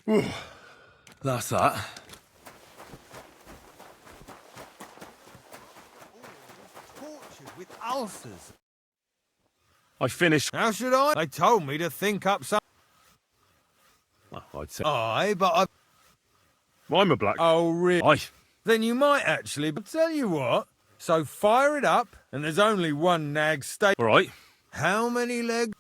That's that. Tortured with ulcers. I finished. How should I? They told me to think up some. Well, I'd say. Aye, but I. I'm a black. Oh, really? Aye. Then you might actually. But tell you what. So fire it up, and there's only one nag steak. All right. How many legs?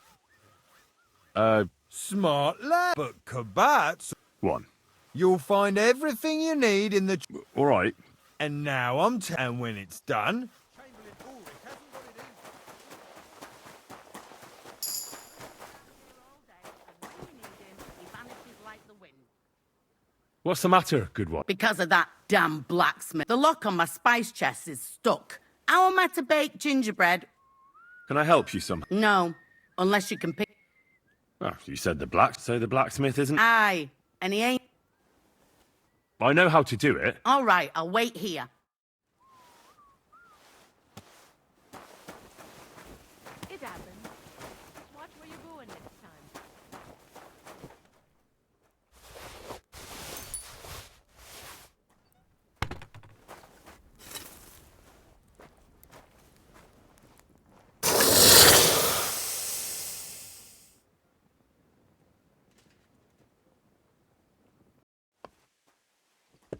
Uh, Smart lad. But kabats. one. You'll find everything you need in the. All right. And now and when it's done. What's the matter, good one? Because of that damn blacksmith. The lock on my spice chest is stuck. How am I to bake gingerbread? Can I help you some? No, unless you can pick. Oh, you said the blacksmith isn't. Aye, and he ain't. I know how to do it. All right, I'll wait here. It happens. Watch where you're going next time.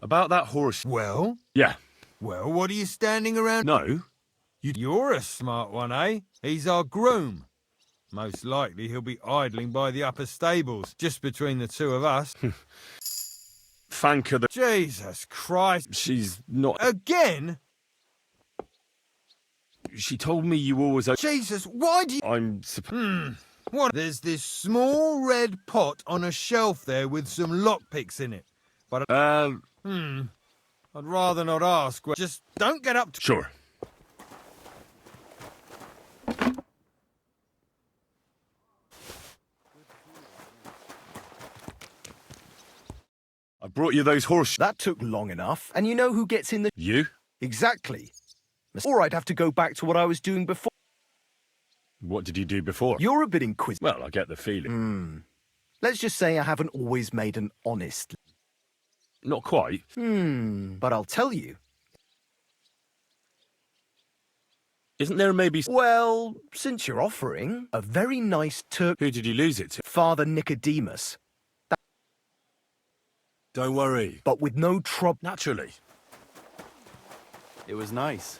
About that horse. Well, Yeah. what are you standing around? No. You're a smart one, eh? He's our groom. Most likely he'll be idling by the upper stables, just between the two of us. Thank her that Jesus Christ. she's not. Again? She told me you always. Jesus, why do you... I'm. What? There's this small red pot on a shelf there with some lockpicks in it. But, I'd rather not ask. Just don't get up to... Sure. I brought you those horse. That took long enough. And you know who gets in the... You? Exactly. Or I'd have to go back to what I was doing before. What did you do before? You're a bit inquisitive. Well, I get the feeling. Let's just say I haven't always made an honest... Not quite. But I'll tell you. Isn't there maybe... Well, since you're offering, a very nice Turk... Who did you lose it to? Father Nicodemus. Don't worry. But with no trouble... Naturally. It was nice.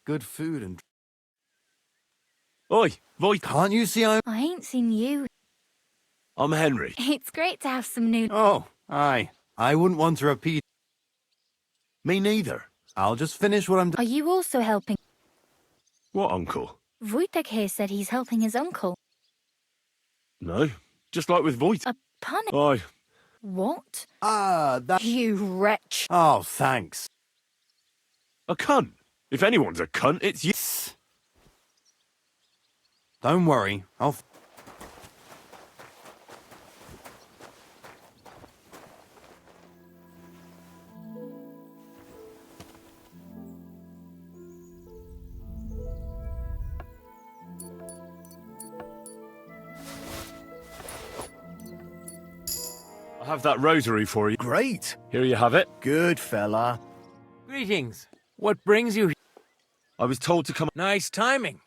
Good food and... Oi, Voy. Can't you see I'm... I ain't seen you. I'm Henry. It's great to have some new... Oh, aye. I wouldn't want to repeat. Me neither. I'll just finish what I'm Are you also helping? What uncle? Wojtek here said he's helping his uncle. No. Just like with Voy. A pun? Aye. What? that... You wretch. Oh, thanks. A cunt. If anyone's a cunt, it's you. Don't worry. I'll... I have that rosary for you. Great. Here you have it. Good fella. Greetings. What brings you here? I was told to come... Nice timing.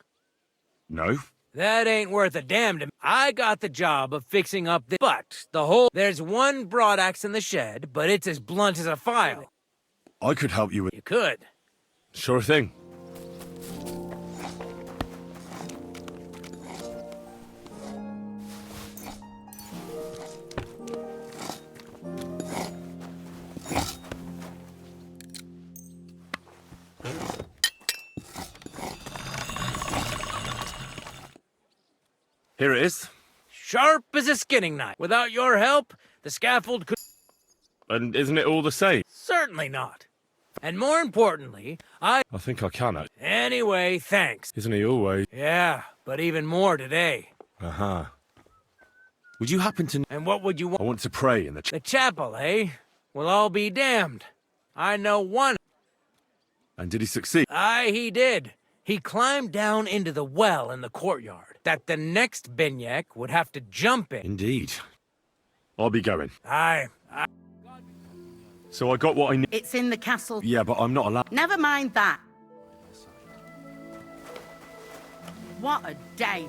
No. That ain't worth a damn to me. I got the job of fixing up the... But the whole... There's one broadaxe in the shed, but it's as blunt as a file. I could help you with... You could. Sure thing. Here it is. Sharp as a skinning knife. Without your help, the scaffold could... And isn't it all the same? Certainly not. And more importantly, I think I can, actually. Anyway, thanks. Isn't he always? Yeah, but even more today. Uh-huh. Would you happen to... And what would you I want? want to pray in the... The chapel, eh? Well, I'll be damned. I know one. And did he succeed? Aye, he did. He climbed down into the well in the courtyard that the next Binyak would have to jump in. Indeed. I'll be going. Aye. So I got what I need. It's in the castle. Yeah, but I'm not allowed. Never mind that. What a day.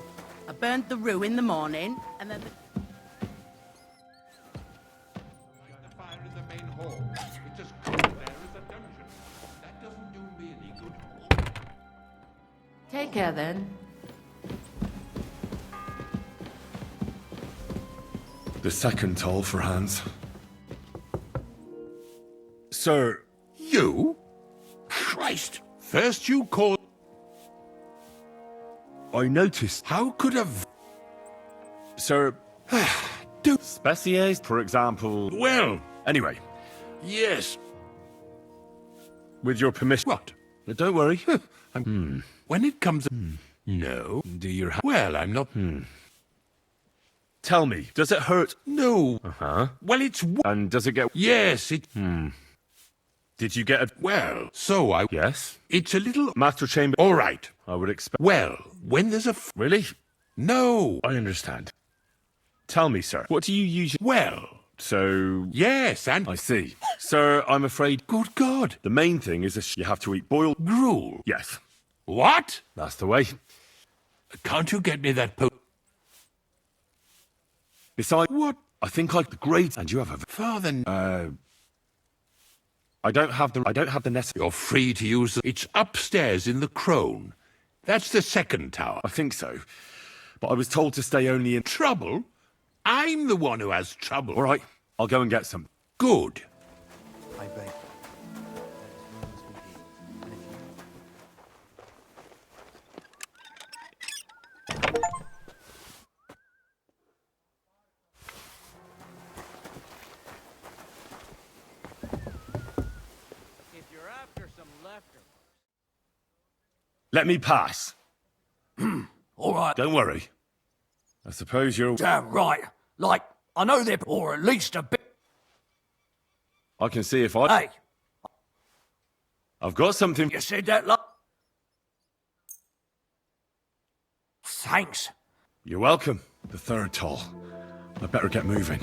I burned the roux in the morning, and then Fire in the main hall. It's as cold there as a dungeon. That doesn't do me any good. Take care then. The second toll for Hans. Sir, You? Christ! First you called. I noticed. How could a. Sir, Do. Spessiers, for example. Well, Anyway, yes. with your permission. What? Don't worry. When it comes. No. Do your. Well, I'm not. Tell me, does it hurt? No. Huh? Well, it's. And does it get. Yes, it. Did you get a. Well, so I. Yes? It's a little. Master Chamber. All right. I would expect. Well, when there's a. Really? No. I understand. Tell me, sir, what do you usually. Well, So. yes, and. I see. Sir, I'm afraid. Good God. The main thing is you have to eat boiled. Gruel. Yes, What? that's the way. Can't you get me that Besides, What? I think I the grades, and you have a. Father. I don't have the necessary. You're free to use it. It's upstairs in the crone. That's the second tower. I think so, but I was told to stay only in. Trouble? I'm the one who has trouble. All right, I'll go and get some. Good. I beg. If you're after some leftovers. Let me pass. All right, Don't worry. I suppose you're. damn right. Like, I know they're, or at least a bit. I can see if I. Hey, I've got something. you said that, like. Thanks. You're welcome. The third toll. I better get moving.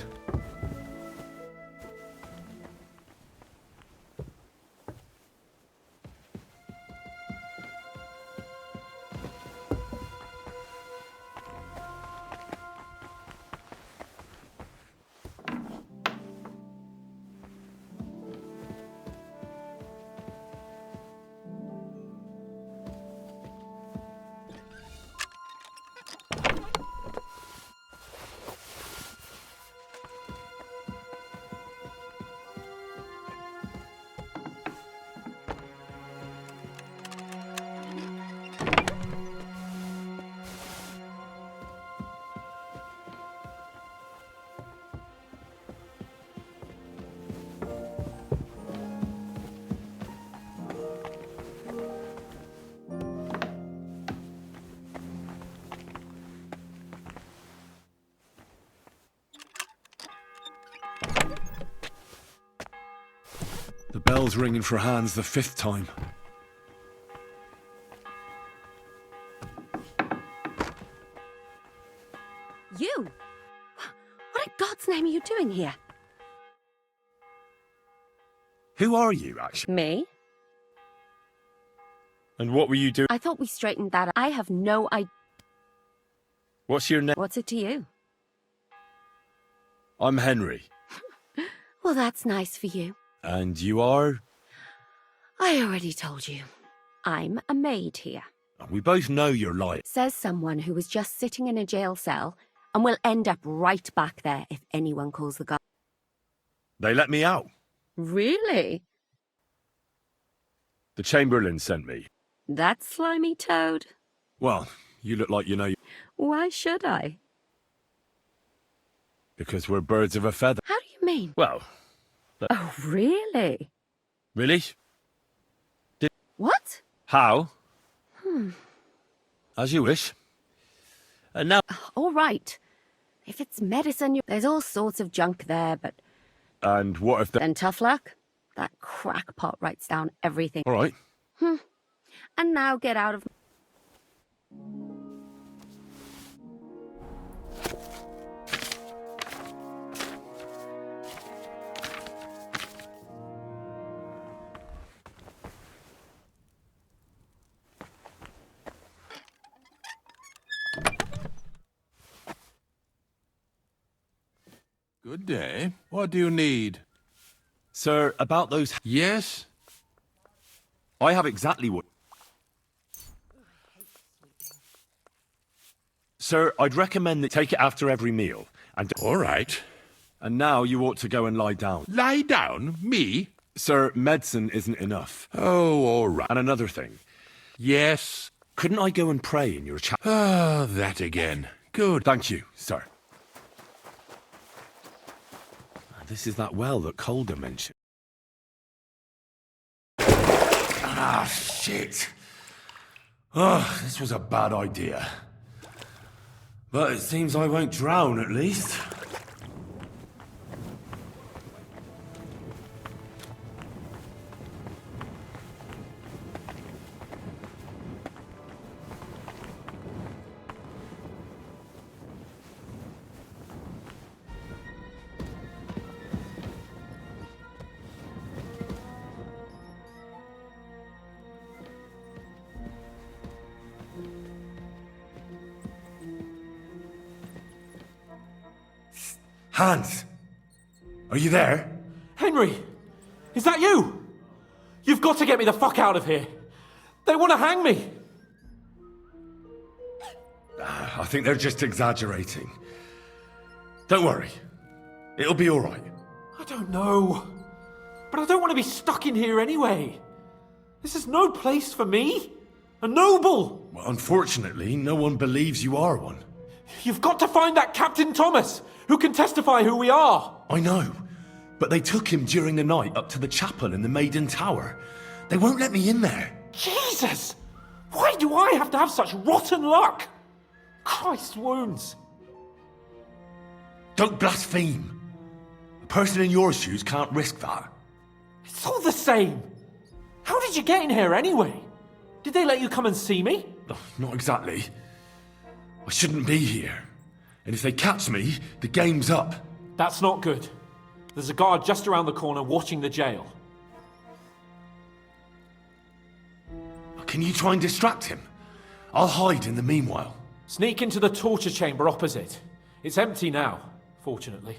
The bell's ringing for Hans the fifth time. You? What in God's name are you doing here? Who are you, actually? Me? And what were you doing? I thought we straightened that out. I have no idea. What's your name? What's it to you? I'm Henry. Well, that's nice for you. And you are? I already told you. I'm a maid here. We both know you're lying. Says someone who was just sitting in a jail cell and will end up right back there if anyone calls the guard. They let me out. Really? The Chamberlain sent me. That slimy toad? Well, you look like you know, Why should I? because we're birds of a feather. How do you mean? Well, Oh, really? really? What? How? As you wish. And now... All right. If it's medicine, there's all sorts of junk there, but And what if they... then tough luck. That crackpot writes down everything. All right. And now get out of... Good day. What do you need? Sir, about those... Yes? I have exactly what... Sir, I'd recommend that take it after every meal. And All right. And now you ought to go and lie down. Lie down? Me? Sir, medicine isn't enough. Oh, all right. And another thing. Yes. Couldn't I go and pray in your chapel? Ah, that again. Good. Thank you, sir. This is that well that Calder mentioned. Ah, shit. Oh, this was a bad idea. But it seems I won't drown, at least. Hans! Are you there? Henry! Is that you? You've got to get me the fuck out of here. They want to hang me. I think they're just exaggerating. Don't worry. It'll be all right. I don't know. But I don't want to be stuck in here anyway. This is no place for me. A noble! Well, unfortunately, no one believes you are one. You've got to find that Captain Thomas, who can testify who we are. I know. But they took him during the night up to the chapel in the Maiden Tower. They won't let me in there. Jesus! Why do I have to have such rotten luck? Christ wounds. Don't blaspheme. A person in your shoes can't risk that. It's all the same. How did you get in here anyway? Did they let you come and see me? Oh, not exactly. I shouldn't be here. And if they catch me, the game's up. That's not good. There's a guard just around the corner watching the jail. Can you try and distract him? I'll hide in the meanwhile. Sneak into the torture chamber opposite. It's empty now, fortunately.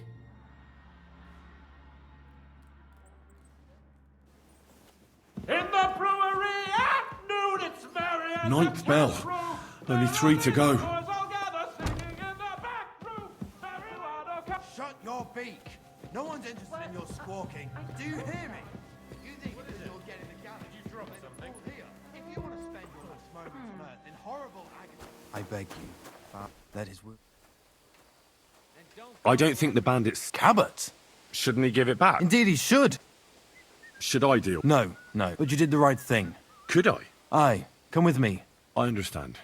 In the brewery at noon, it's merry as Ninth bell. Only 3 to go. Shut your beak. No one's interested in your squawking. Do you hear me? You think you'll get in the gallery? You drop something. Here. If you want to spend your last moments on earth in horrible agony, I beg you. That is. I don't think the bandits... Cabot. Shouldn't he give it back? Indeed, he should. Should I deal? No. But you did the right thing. Could I? Aye. Come with me. I understand.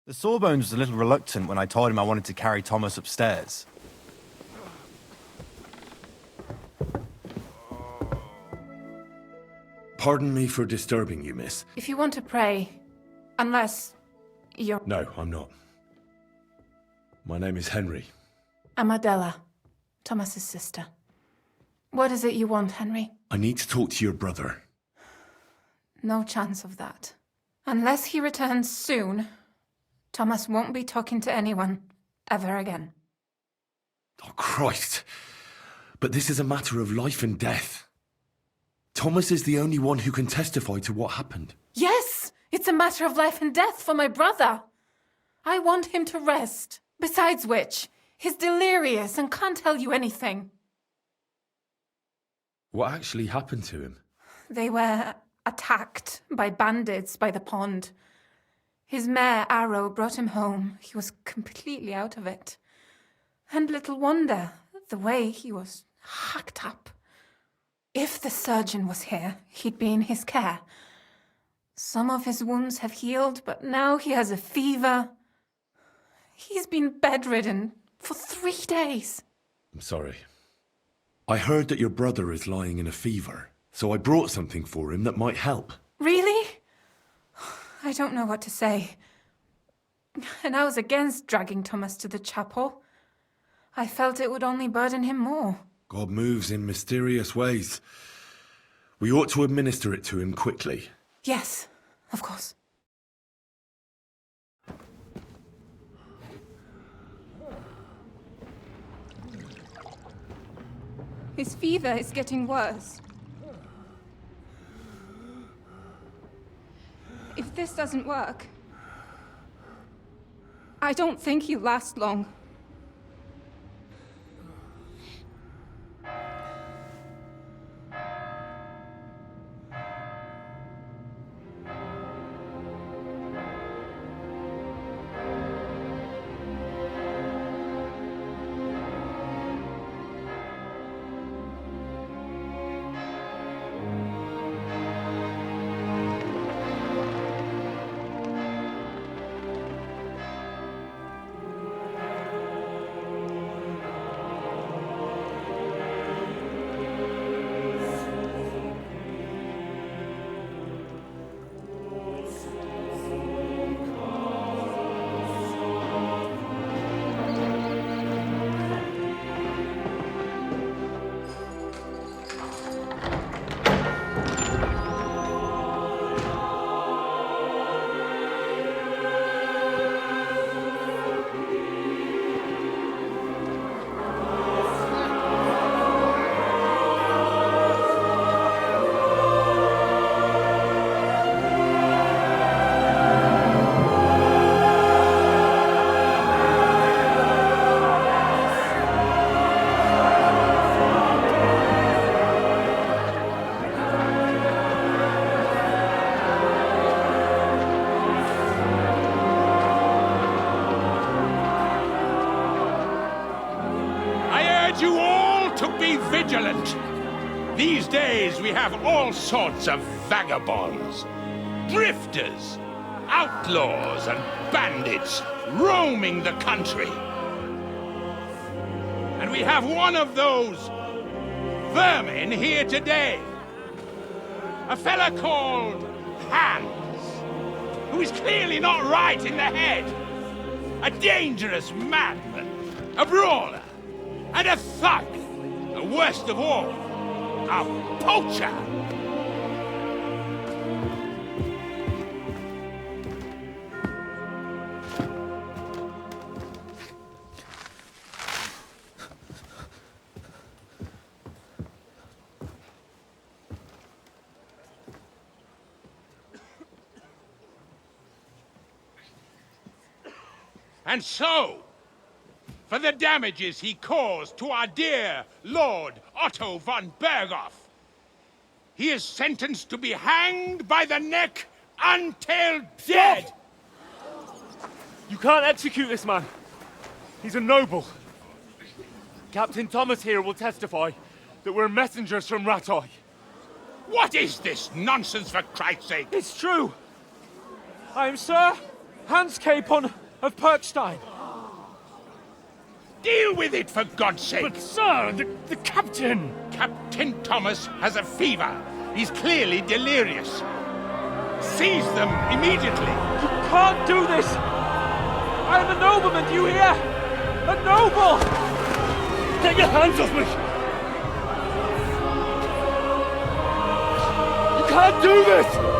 The Sawbones was a little reluctant when I told him I wanted to carry Thomas upstairs. Pardon me for disturbing you, miss. If you want to pray, unless you're... No, I'm not. My name is Henry. I'm Adela, Thomas's sister. What is it you want, Henry? I need to talk to your brother. No chance of that. Unless he returns soon, Thomas won't be talking to anyone ever again. Oh, Christ. But this is a matter of life and death. Thomas is the only one who can testify to what happened. Yes! It's a matter of life and death for my brother. I want him to rest. Besides which, he's delirious and can't tell you anything. What actually happened to him? They were attacked by bandits by the pond. His mare, Arrow, brought him home. He was completely out of it. And little wonder, the way he was hacked up. If the surgeon was here, he'd be in his care. Some of his wounds have healed, but now he has a fever. He's been bedridden for 3 days. I'm sorry. I heard that your brother is lying in a fever, so I brought something for him that might help. Really? I don't know what to say. And I was against dragging Thomas to the chapel. I felt it would only burden him more. God moves in mysterious ways. We ought to administer it to him quickly. Yes, of course. His fever is getting worse. If this doesn't work, I don't think he'll last long. You all to be vigilant. These days we have all sorts of vagabonds, drifters, outlaws and bandits roaming the country. And we have one of those vermin here today. A fella called Hans, who is clearly not right in the head. A dangerous madman, a brawler, and a thug, the worst of all, a poacher. And so, for the damages he caused to our dear Lord Otto von Berghoff, he is sentenced to be hanged by the neck until dead. You can't execute this man. He's a noble. Captain Thomas here will testify that we're messengers from Ratoi. What is this nonsense, for Christ's sake? It's true. I am Sir Hans Capon of Perkstein. Deal with it, for God's sake! But, sir, the captain... Captain Thomas has a fever. He's clearly delirious. Seize them immediately. You can't do this! I am a nobleman, do you hear? A noble! Take your hands off me! You can't do this!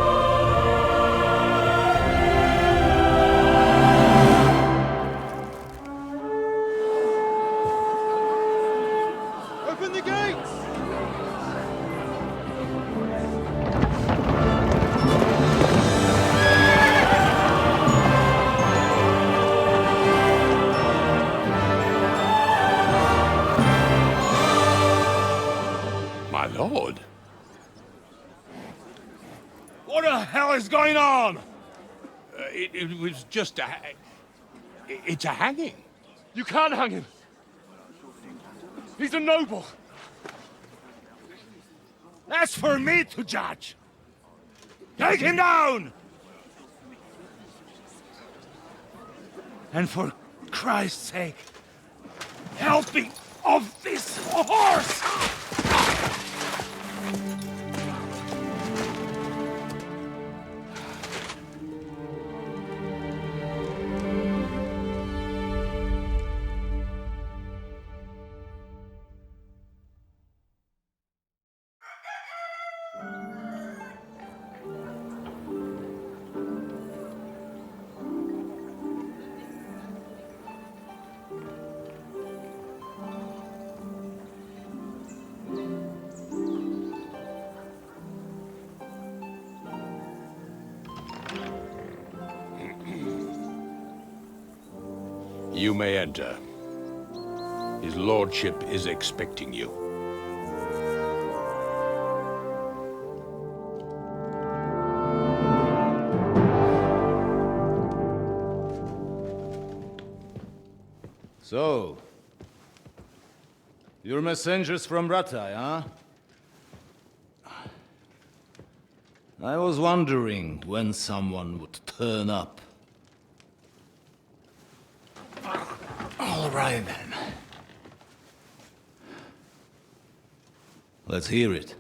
Lord. What the hell is going on? It was just a... It's a hanging. You can't hang him. He's a noble. That's for me to judge. Take him down! And for Christ's sake, help me off this horse! You may enter. His lordship is expecting you. So, you're messengers from Ratai, huh? I was wondering when someone would turn up. All right then. Let's hear it.